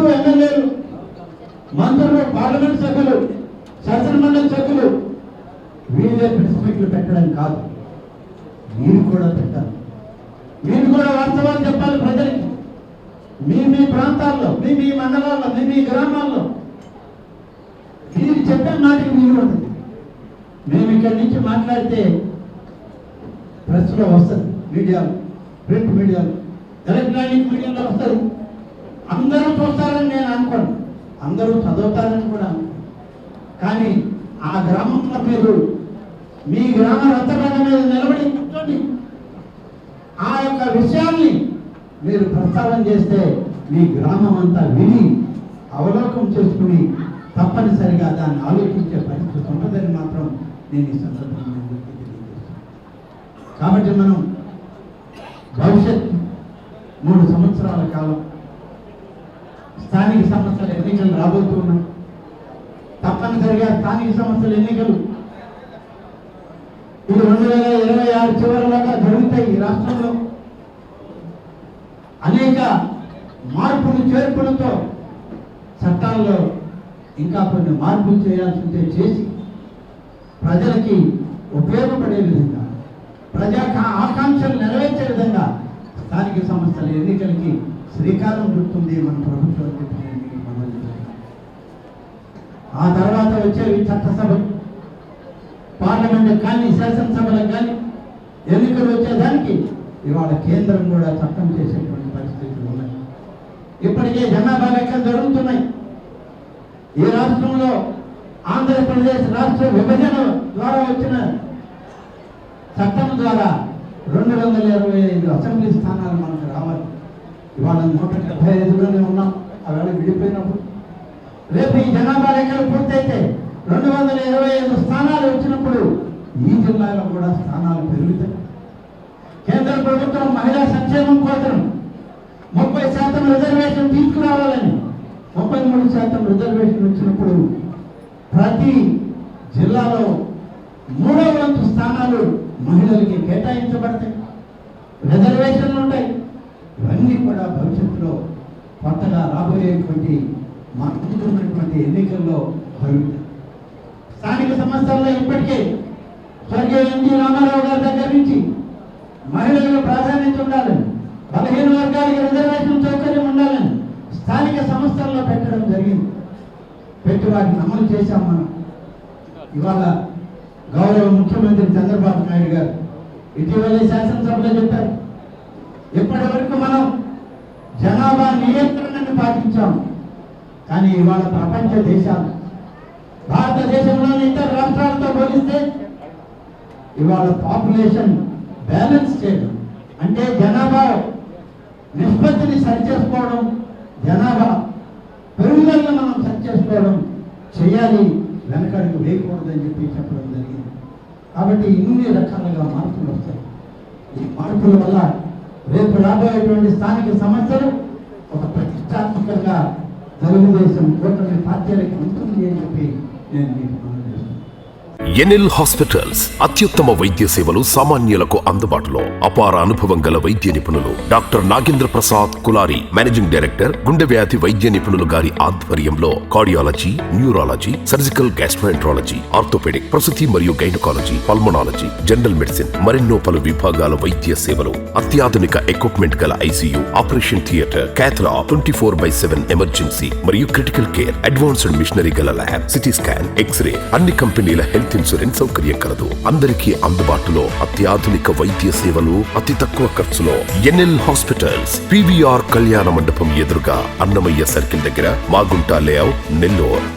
ఇప్పుడు ఎమ్మెల్యేలు, మంత్రులు, పార్లమెంట్ సభ్యులు, శాసనమండలి సభ్యులు వీళ్ళే ప్రెస్ మీట్లు పెట్టడం కాదు, మీరు కూడా పెట్టాలి. మీరు కూడా వాస్తవాలు చెప్పాలి ప్రజలకి. మీ ప్రాంతాల్లో, మీ మండలాల్లో, మీ గ్రామాల్లో మీరు చెప్పిన మాటకి మీరు ఉంటుంది. మేము ఇక్కడి నుంచి మాట్లాడితే ప్రెస్లో వస్తుంది, మీడియాలో, ప్రింట్ మీడియాలో, ఎలక్ట్రానిక్ మీడియాలో వస్తుంది. అందరూ చూస్తారని నేను అనుకోను, అందరూ చదువుతారని కూడా. కానీ ఆ గ్రామంలో మీరు మీ గ్రామ రచ్చబండ మీద నిలబడి కూర్చొని ఆ యొక్క విషయాన్ని మీరు ప్రస్తావన చేస్తే మీ గ్రామం అంతా విని అవలోకం చేసుకుని తప్పనిసరిగా దాన్ని ఆలోచించే పరిస్థితి ఉంటుందని మాత్రం నేను ఈ సందర్భంగా తెలియజేస్తాను. కాబట్టి మనం భవిష్యత్ 3 సంవత్సరాల కాలం స్థానిక సంస్థల ఎన్నికలు రాబోతున్నాయి. తప్పనిసరిగా స్థానిక సంస్థల ఎన్నికలు ఇది 2026 చివరిలాగా జరుగుతాయి. ఈ రాష్ట్రంలో అనేక మార్పులు చేర్పులతో చట్టాల్లో ఇంకా కొన్ని మార్పులు చేయాల్సి ఉంటే చేసి ప్రజలకి ఉపయోగపడే విధంగా, ప్రజా ఆకాంక్షలు నెరవేర్చే విధంగా స్థానిక సంస్థల ఎన్నికలకి శ్రీకారం చుడుతుంది మన ప్రభుత్వం. ఆ తర్వాత వచ్చేవి చట్టసభ, పార్లమెంట్ కానీ శాసనసభలకు కానీ ఎన్నికలు వచ్చేదానికి ఇవాళ కేంద్రం కూడా చట్టం చేసేటువంటి పరిస్థితులు ఉన్నాయి. ఇప్పటికే జనాభా లెక్కలు జరుగుతున్నాయి. ఈ రాష్ట్రంలో ఆంధ్రప్రదేశ్ రాష్ట్ర విభజన ద్వారా వచ్చిన చట్టం ద్వారా 225 అసెంబ్లీ స్థానాలు మనకు రావాలి. ఇవాళ 175లోనే ఉన్నాం. అవి విడిపోయినప్పుడు రేపు ఈ జనాభా లెక్కలు పూర్తయితే 225 స్థానాలు వచ్చినప్పుడు ఈ జిల్లాలో కూడా స్థానాలు పెరుగుతాయి. కేంద్ర ప్రభుత్వం మహిళా సంక్షేమం కోసం 30% రిజర్వేషన్ తీసుకురావాలని 33% రిజర్వేషన్ వచ్చినప్పుడు ప్రతి జిల్లాలో 3వ వంతు స్థానాలు మహిళలకి కేటాయించబడతాయి, రిజర్వేషన్లు ఉంటాయి. ఇవన్నీ కూడా భవిష్యత్తులో కొత్తగా రాబోయేటువంటి మాకున్నటువంటి ఎన్నికల్లో జరుగుతాయి. స్థానిక సంస్థల్లో ఇప్పటికే స్వర్గీయ ఎన్టీ రామారావు గారి దగ్గర నుంచి మహిళలకు ప్రాధాన్యత ఉండాలని, బలహీన వర్గాలకు రిజర్వేషన్ సౌకర్యం ఉండాలని స్థానిక సంస్థల్లో పెట్టడం జరిగింది. పెట్టి వాటిని అమలు చేశాం మనం. ఇవాళ గౌరవ ముఖ్యమంత్రి చంద్రబాబు నాయుడు గారు ఇటీవలే శాసనసభలో చెప్పారు, ఇప్పటి వరకు మనం జనాభా నియంత్రణను పాటించాం. కానీ ఇవాళ ప్రపంచ దేశాలు, భారతదేశంలోని ఇతర రాష్ట్రాలతో పోలిస్తే ఇవాళ పాపులేషన్ బ్యాలెన్స్ చేయడం అంటే జనాభా నిష్పత్తిని సరిచేసుకోవడం, జనాభా పెరుగుదలను మనం సరిచేసుకోవడం చేయాలి, వెనకడుగు వేయకూడదని చెప్పడం జరిగింది. కాబట్టి ఇన్ని రకాలుగా మార్పులు వస్తాయి. ఈ మార్పుల వల్ల రేపు రాబోయేటువంటి స్థానిక సమస్యలు ఒక ప్రతిష్టాత్మకంగా తెలుగుదేశం కూటమి పార్టీలకు ఉంటుంది అని చెప్పి నేను మీకు ఎన్ఎల్ హాస్పిటల్స్ అత్యుత్తమ వైద్య సేవలు సామాన్యులకు అందుబాటులో. అపార అనుభవం గల వైద్య నిపుణులు doctor Nagendra Prasad Kulari, managing director, గుండె వ్యాధి వైద్య నిపుణులు గారి ఆధ్వర్యంలో cardiology, neurology, surgical gastroenterology, orthopaedic, ప్రసూతి మరియు గైనకాలజీ, పల్మనాలజీ, జనరల్ మెడిసిన్ మరెన్నో పలు విభాగాల వైద్య సేవలు. అత్యాధునిక ఎక్విప్మెంట్ గల ఐసీయూ, ఆపరేషన్ థియేటర్, క్యాథ్లా, 24/7 ఎమర్జెన్సీ మరియు క్రిటికల్ కేర్, అడ్వాన్స్డ్ మిషనరీ గల ల్యాబ్, సిటీ స్కాన్, ఎక్స్రే, అన్ని కంపెనీల హెల్త్ ఇన్సూరెన్స్ సౌకర్యం కలదు. అందరికీ అందుబాటులో అత్యాధునిక వైద్య సేవలు అతి తక్కువ ఖర్చులో. ఎన్ఎల్ హాస్పిటల్స్, పివిఆర్ కళ్యాణ మండపం ఎదురుగా, అన్నమయ్య సర్కిల్ దగ్గర, మాగుంట లేఅవుట్, నెల్లూరు.